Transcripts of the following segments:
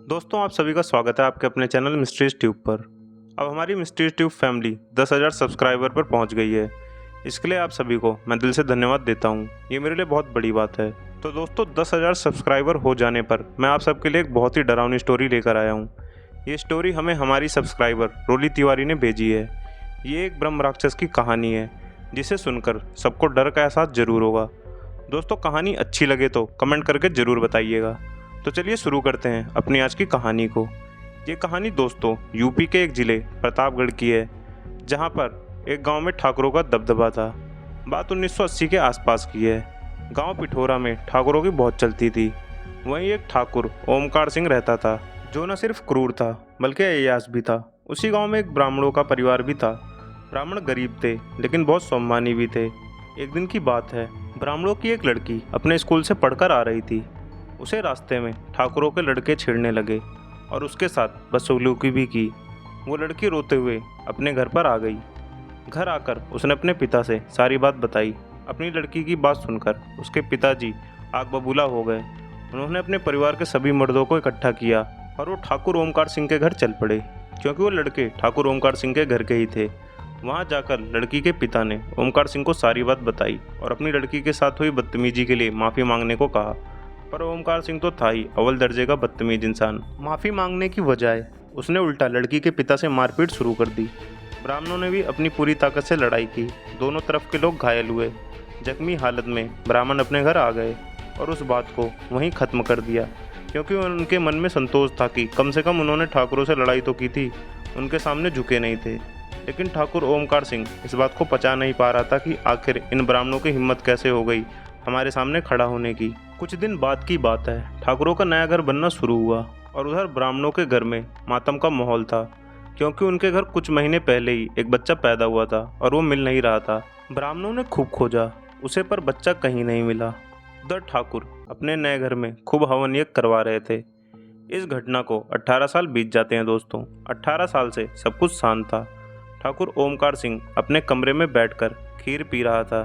दोस्तों, आप सभी का स्वागत है आपके अपने चैनल मिस्ट्रीज ट्यूब पर। अब हमारी मिस्ट्रीज ट्यूब फैमिली 10,000 सब्सक्राइबर पर पहुंच गई है। इसके लिए आप सभी को मैं दिल से धन्यवाद देता हूं। ये मेरे लिए बहुत बड़ी बात है। तो दोस्तों, 10,000 सब्सक्राइबर हो जाने पर मैं आप सबके लिए एक बहुत ही डरावनी स्टोरी लेकर आया हूँ। ये स्टोरी हमें हमारी सब्सक्राइबर रोली तिवारी ने भेजी है। ये एक ब्रह्म राक्षस की कहानी है, जिसे सुनकर सबको डर का एहसास जरूर होगा। दोस्तों, कहानी अच्छी लगे तो कमेंट करके ज़रूर बताइएगा। तो चलिए शुरू करते हैं अपनी आज की कहानी को। ये कहानी दोस्तों यूपी के एक ज़िले प्रतापगढ़ की है, जहाँ पर एक गांव में ठाकुरों का दबदबा था। बात 1980 के आसपास की है। गांव पिठोरा में ठाकुरों की बहुत चलती थी। वहीं एक ठाकुर ओमकार सिंह रहता था, जो न सिर्फ क्रूर था बल्कि अय्याश भी था। उसी गांव में एक ब्राह्मणों का परिवार भी था। ब्राह्मण गरीब थे लेकिन बहुत सम्मानी भी थे। एक दिन की बात है, ब्राह्मणों की एक लड़की अपने स्कूल से पढ़कर आ रही थी। उसे रास्ते में ठाकुरों के लड़के छेड़ने लगे और उसके साथ बदसलूकी भी की। वो लड़की रोते हुए अपने घर पर आ गई। घर आकर उसने अपने पिता से सारी बात बताई। अपनी लड़की की बात सुनकर उसके पिताजी आग बबूला हो गए। उन्होंने अपने परिवार के सभी मर्दों को इकट्ठा किया और वो ठाकुर ओमकार सिंह के घर चल पड़े, क्योंकि वो लड़के ठाकुर ओमकार सिंह के घर के ही थे। वहाँ जाकर लड़की के पिता ने ओमकार सिंह को सारी बात बताई और अपनी लड़की के साथ हुई बदतमीजी के लिए माफ़ी मांगने को कहा। पर ओमकार सिंह तो था ही अव्वल दर्जे का बदतमीज इंसान। माफ़ी मांगने की बजाय उसने उल्टा लड़की के पिता से मारपीट शुरू कर दी। ब्राह्मणों ने भी अपनी पूरी ताकत से लड़ाई की। दोनों तरफ के लोग घायल हुए। जख्मी हालत में ब्राह्मण अपने घर आ गए और उस बात को वहीं ख़त्म कर दिया, क्योंकि उनके मन में संतोष था कि कम से कम उन्होंने ठाकुरों से लड़ाई तो की थी, उनके सामने झुके नहीं थे। लेकिन ठाकुर ओमकार सिंह इस बात को पचा नहीं पा रहा था कि आखिर इन ब्राह्मणों की हिम्मत कैसे हो गई हमारे सामने खड़ा होने की। कुछ दिन बाद की बात है, ठाकुरों का नया घर बनना शुरू हुआ और उधर ब्राह्मणों के घर में मातम का माहौल था, क्योंकि उनके घर कुछ महीने पहले ही एक बच्चा पैदा हुआ था और वो मिल नहीं रहा था। ब्राह्मणों ने खूब खोजा उसे, पर बच्चा कहीं नहीं मिला। उधर ठाकुर अपने नए घर में खूब हवन यज्ञ करवा रहे थे। इस घटना को 18 साल बीत जाते हैं दोस्तों। 18 साल से सब कुछ शांत था। ठाकुर ओमकार सिंह अपने कमरे में बैठकर खीर पी रहा था।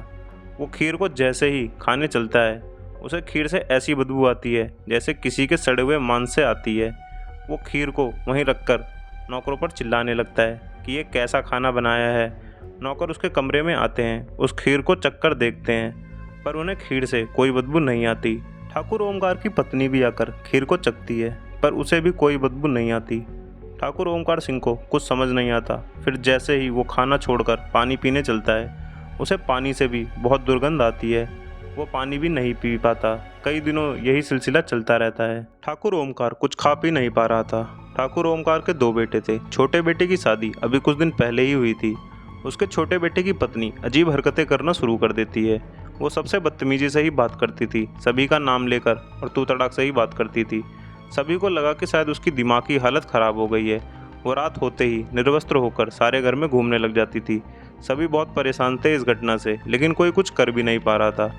वो खीर को जैसे ही खाने चलता है, उसे खीर से ऐसी बदबू आती है जैसे किसी के सड़े हुए मांस से आती है। वो खीर को वहीं रखकर नौकरों पर चिल्लाने लगता है कि ये कैसा खाना बनाया है। नौकर उसके कमरे में आते हैं, उस खीर को चखकर देखते हैं, पर उन्हें खीर से कोई बदबू नहीं आती। ठाकुर ओमकार की पत्नी भी आकर खीर को चखती है, पर उसे भी कोई बदबू नहीं आती। ठाकुर ओमकार सिंह को कुछ समझ नहीं आता। फिर जैसे ही वो खाना छोड़कर पानी पीने चलता है, उसे पानी से भी बहुत दुर्गंध आती है। वो पानी भी नहीं पी पाता। कई दिनों यही सिलसिला चलता रहता है। ठाकुर ओमकार कुछ खा पी नहीं पा रहा था। ठाकुर ओमकार के 2 बेटे थे। छोटे बेटे की शादी अभी कुछ दिन पहले ही हुई थी। उसके छोटे बेटे की पत्नी अजीब हरकतें करना शुरू कर देती है। वो सबसे बदतमीजी से ही बात करती थी, सभी का नाम लेकर और तू तड़ाक से ही बात करती थी। सभी को लगा कि शायद उसकी दिमाग की हालत ख़राब हो गई है। वो रात होते ही निर्वस्त्र होकर सारे घर में घूमने लग जाती थी। सभी बहुत परेशान थे इस घटना से, लेकिन कोई कुछ कर भी नहीं पा रहा था।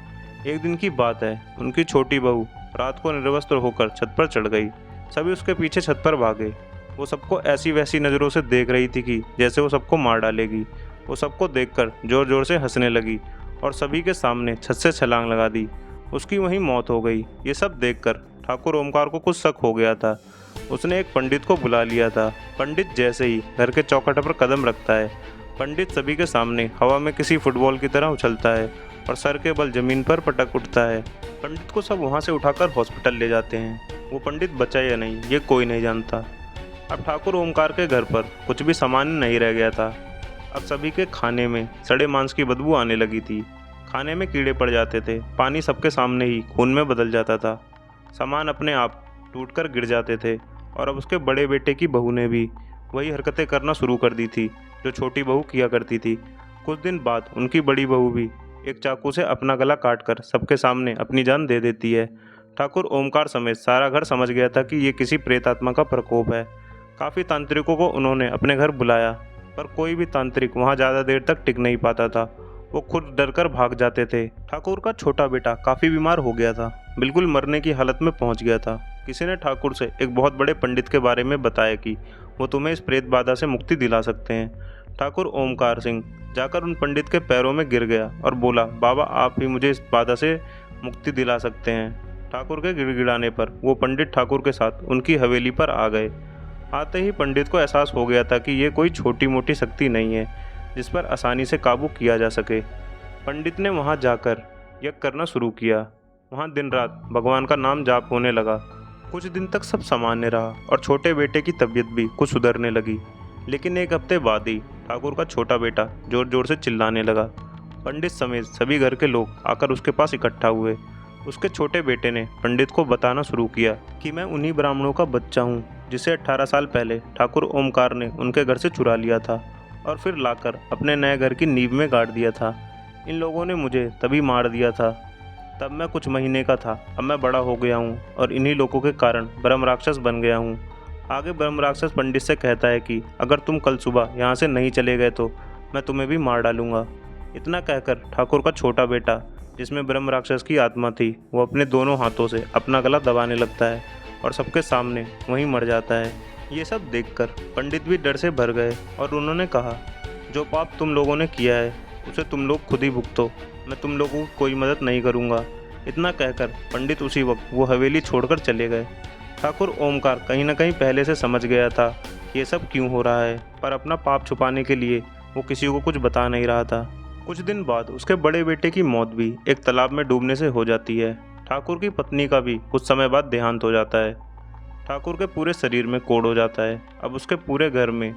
एक दिन की बात है, उनकी छोटी बहू रात को निर्वस्त्र होकर छत पर चढ़ गई। सभी उसके पीछे छत पर भागे। वो सबको ऐसी वैसी नज़रों से देख रही थी कि जैसे वो सबको मार डालेगी। वो सबको देखकर ज़ोर ज़ोर से हंसने लगी और सभी के सामने छत से छलांग लगा दी। उसकी वहीं मौत हो गई। ये सब देखकर ठाकुर ओमकार को कुछ शक हो गया था। उसने एक पंडित को बुला लिया था। पंडित जैसे ही घर के चौखट पर कदम रखता है, पंडित सभी के सामने हवा में किसी फुटबॉल की तरह उछलता है और सर के बल जमीन पर पटक उठता है। पंडित को सब वहाँ से उठाकर हॉस्पिटल ले जाते हैं। वो पंडित बचा या नहीं, ये कोई नहीं जानता। अब ठाकुर ओमकार के घर पर कुछ भी सामान नहीं रह गया था। अब सभी के खाने में सड़े मांस की बदबू आने लगी थी। खाने में कीड़े पड़ जाते थे। पानी सबके सामने ही खून में बदल जाता था। सामान अपने आप टूटकर गिर जाते थे। और अब उसके बड़े बेटे की बहू ने भी वही हरकतें करना शुरू कर दी थी जो छोटी बहू किया करती थी। कुछ दिन बाद उनकी बड़ी बहू भी एक चाकू से अपना गला काटकर सबके सामने अपनी जान दे देती है। ठाकुर ओमकार समेत सारा घर समझ गया था कि ये किसी प्रेत आत्मा का प्रकोप है। काफ़ी तांत्रिकों को उन्होंने अपने घर बुलाया, पर कोई भी तांत्रिक वहाँ ज़्यादा देर तक टिक नहीं पाता था। वो खुद डरकर भाग जाते थे। ठाकुर का छोटा बेटा काफ़ी बीमार हो गया था, बिल्कुल मरने की हालत में पहुँच गया था। किसी ने ठाकुर से एक बहुत बड़े पंडित के बारे में बताया कि वो तुम्हें इस प्रेत बाधा से मुक्ति दिला सकते हैं। ठाकुर ओमकार सिंह जाकर उन पंडित के पैरों में गिर गया और बोला, बाबा आप ही मुझे इस बाधा से मुक्ति दिला सकते हैं। ठाकुर के गिड़गिड़ाने पर वो पंडित ठाकुर के साथ उनकी हवेली पर आ गए। आते ही पंडित को एहसास हो गया था कि ये कोई छोटी मोटी शक्ति नहीं है जिस पर आसानी से काबू किया जा सके। पंडित ने वहाँ जाकर यज्ञ करना शुरू किया। वहाँ दिन रात भगवान का नाम जाप होने लगा। कुछ दिन तक सब सामान्य रहा और छोटे बेटे की तबीयत भी कुछ सुधरने लगी। लेकिन एक हफ्ते बाद ही ठाकुर का छोटा बेटा जोर जोर से चिल्लाने लगा। पंडित समेत सभी घर के लोग आकर उसके पास इकट्ठा हुए। उसके छोटे बेटे ने पंडित को बताना शुरू किया कि मैं उन्हीं ब्राह्मणों का बच्चा हूँ जिसे 18 साल पहले ठाकुर ओमकार ने उनके घर से चुरा लिया था और फिर लाकर अपने नए घर की नींव में गाड़ दिया था। इन लोगों ने मुझे तभी मार दिया था। तब मैं कुछ महीने का था। अब मैं बड़ा हो गया हूँ और इन्हीं लोगों के कारण ब्रह्म राक्षस बन गया हूँ। आगे ब्रह्म राक्षस पंडित से कहता है कि अगर तुम कल सुबह यहाँ से नहीं चले गए तो मैं तुम्हें भी मार डालूंगा। इतना कहकर ठाकुर का छोटा बेटा, जिसमें ब्रह्म राक्षस की आत्मा थी, वो अपने दोनों हाथों से अपना गला दबाने लगता है और सबके सामने वहीं मर जाता है। ये सब देखकर पंडित भी डर से भर गए और उन्होंने कहा, जो पाप तुम लोगों ने किया है उसे तुम लोग खुद ही भुगतो, मैं तुम लोगों की कोई मदद नहीं करूँगा। इतना कहकर पंडित उसी वक्त वो हवेली छोड़कर चले गए। ठाकुर ओमकार कहीं न कहीं पहले से समझ गया था ये सब क्यों हो रहा है, पर अपना पाप छुपाने के लिए वो किसी को कुछ बता नहीं रहा था। कुछ दिन बाद उसके बड़े बेटे की मौत भी एक तालाब में डूबने से हो जाती है। ठाकुर की पत्नी का भी कुछ समय बाद देहांत हो जाता है। ठाकुर के पूरे शरीर में कोढ़ हो जाता है। अब उसके पूरे घर में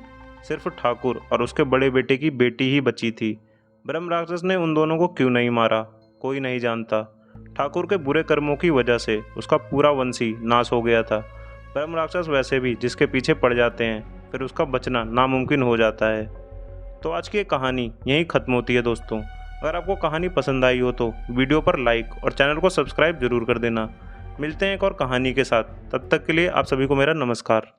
सिर्फ ठाकुर और उसके बड़े बेटे की बेटी ही बची थी। ब्रह्म राक्षस ने उन दोनों को क्यों नहीं मारा, कोई नहीं जानता। ठाकुर के बुरे कर्मों की वजह से उसका पूरा वंश ही नाश हो गया था। ब्रह्म राक्षस वैसे भी जिसके पीछे पड़ जाते हैं फिर उसका बचना नामुमकिन हो जाता है। तो आज की ये कहानी यहीं ख़त्म होती है दोस्तों। अगर आपको कहानी पसंद आई हो तो वीडियो पर लाइक और चैनल को सब्सक्राइब जरूर कर देना। मिलते हैं एक और कहानी के साथ, तब तक के लिए आप सभी को मेरा नमस्कार।